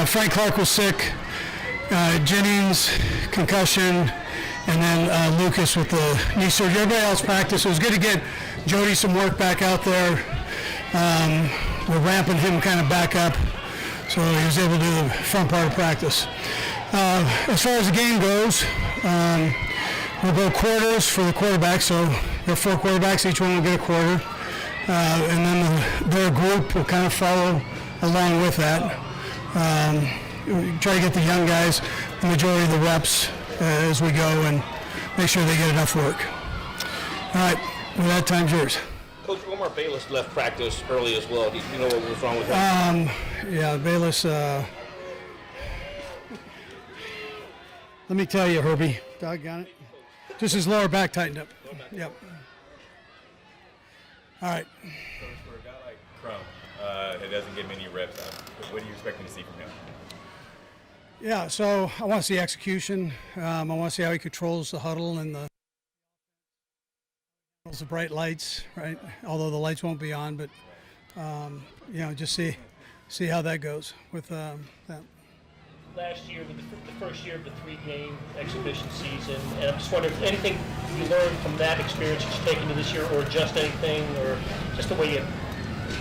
Frank Clark was sick. Jennings, concussion, and then Lucas with the knee surgery. Everybody else practiced. It was good to get Jody some work back out there. We're ramping him kind of back up, so he was able to do the front part of practice. As far as the game goes, we'll go quarters for the quarterback. So there are 4 quarterbacks. Each one will get a quarter. And then their group will kind of follow along with that. Try to get the young guys the majority of the reps as we go and make sure they get enough work. All right, with that, time's yours. Coach, Omar Bayless left practice early as well. Do you know what was wrong with him? Yeah, Bayless. Let me tell you, Herbie. Doggone it. Just his lower back tightened up. Yep. All right. So for a guy like Crump, that doesn't get many reps out, what are you expecting to see from him? Yeah, so I want to see execution. I want to see how he controls the huddle and the bright lights, right? Although the lights won't be on, but just see how that goes with that. Last year, with the first year of the 3-game exhibition season, and I'm just wondering if anything you learned from that experience that you take into this year, or just anything, or just the way you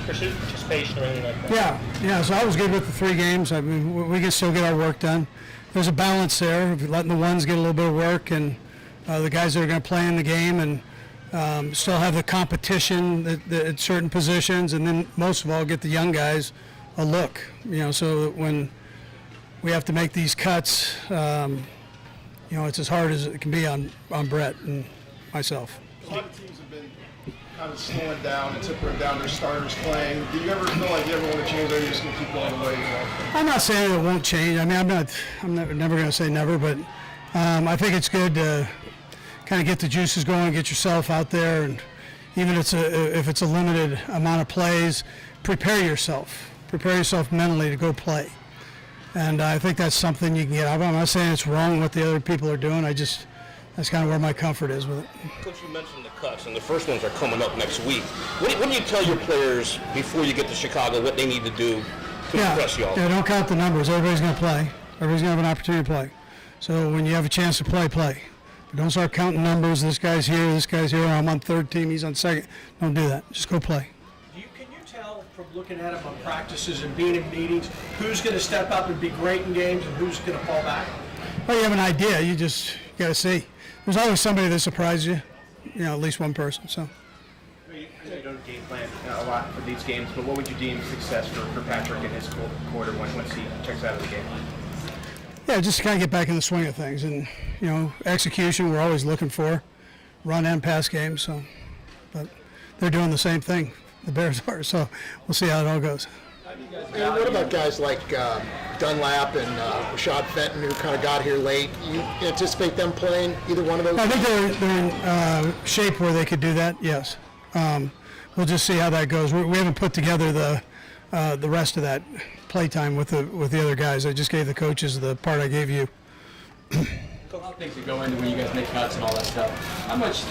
pursue participation or anything like that? Yeah. So I was good with the 3 games. I mean, we can still get our work done. There's a balance there, letting the ones get a little bit of work, and the guys that are going to play in the game, and still have the competition at certain positions, and then most of all get the young guys a look. So that when we have to make these cuts, it's as hard as it can be on Brett and myself. A lot of teams have been kind of slowing down and tempering down their starters playing. Do you ever feel like you ever want to change, or are you just going to keep going the way you want? I'm not saying it won't change. I mean, I'm never going to say never, but I think it's good to kind of get the juices going, get yourself out there, and even if it's a limited amount of plays, prepare yourself mentally to go play. And I think that's something you can get out of. I'm not saying it's wrong what the other people are doing. That's kind of where my comfort is with it. Coach, you mentioned the cuts, and the first ones are coming up next week. What do you tell your players before you get to Chicago, what they need to do to impress y'all? Yeah, don't count the numbers. Everybody's going to play. Everybody's going to have an opportunity to play. So when you have a chance to play, play. But don't start counting numbers. This guy's here, I'm on 3rd team, he's on 2nd. Don't do that. Just go play. Can you tell from looking at him on practices and being in meetings who's going to step up and be great in games and who's going to fall back? Well, you have an idea. You got to see. There's always somebody that surprises you, at least one person. So. I know you don't game plan a lot for these games, but what would you deem success for Patrick in his quarter once he checks out of the game? Yeah, just to kind of get back in the swing of things. And, execution we're always looking for, run and pass games. So, but they're doing the same thing, the Bears are. So we'll see how it all goes. And what about guys like Dunlap and Rashad Fenton, who kind of got here late? You anticipate them playing either one of those? I think they're in shape where they could do that, yes. We'll just see how that goes. We haven't put together the rest of that play time with the other guys. I just gave the coaches the part I gave you. A lot of things that go into when you guys make cuts and all that stuff. How much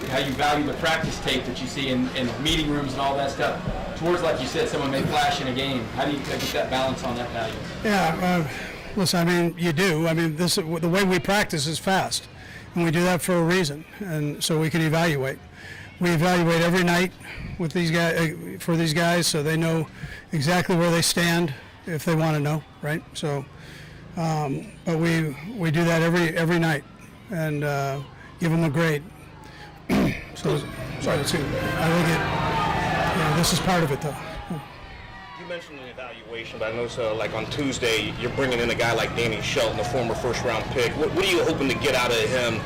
how you value the practice tape that you see in meeting rooms and all that stuff towards, like you said, someone may flash in a game? How do you get that balance on that value? Yeah, listen, I mean, you do. I mean, the way we practice is fast, and we do that for a reason, and so we can evaluate. We evaluate every night with these guys, so they know exactly where they stand if they want to know, right? So, but we do that every night and give them a grade. So, sorry, I think this is part of it, though. You mentioned an evaluation, but I know like on Tuesday you're bringing in a guy like Danny Shelton, a former first-round pick. What are you hoping to get out of him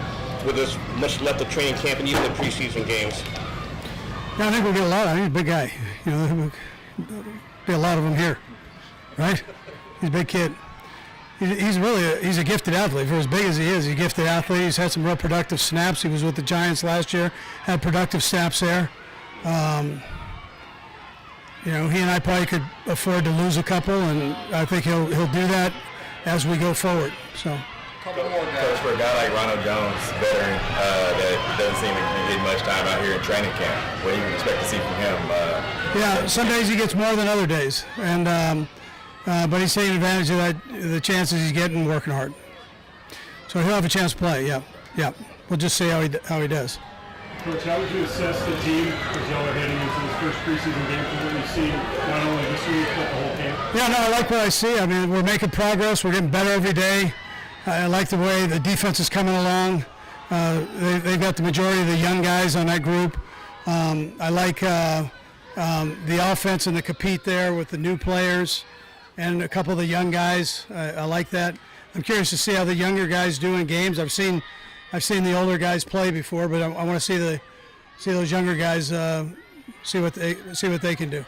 with as much left of training camp and even the preseason games? Yeah, I think we'll get a lot. I think he's a big guy. There'll be a lot of them here, right? He's a big kid. He's a gifted athlete. For as big as he is, he's a gifted athlete. He's had some real productive snaps. He was with the Giants last year, had productive snaps there. He and I probably could afford to lose a couple, and I think he'll do that as we go forward. So. Coach, for a guy like Ronald Jones, veteran, that doesn't seem to get much time out here in training camp, what do you expect to see from him? Yeah, some days he gets more than other days, and but he's taking advantage of the chances he's getting, working hard. So he'll have a chance to play. Yeah. We'll just see how he does. Coach, how would you assess the team as y'all are heading into this first preseason game from what you see, not only this week but the whole camp? Yeah, no, I like what I see. I mean, we're making progress. We're getting better every day. I like the way the defense is coming along. They've got the majority of the young guys on that group. I like the offense and the compete there with the new players and a couple of the young guys. I like that. I'm curious to see how the younger guys do in games. I've seen the older guys play before, but I want to see those younger guys see what they can do.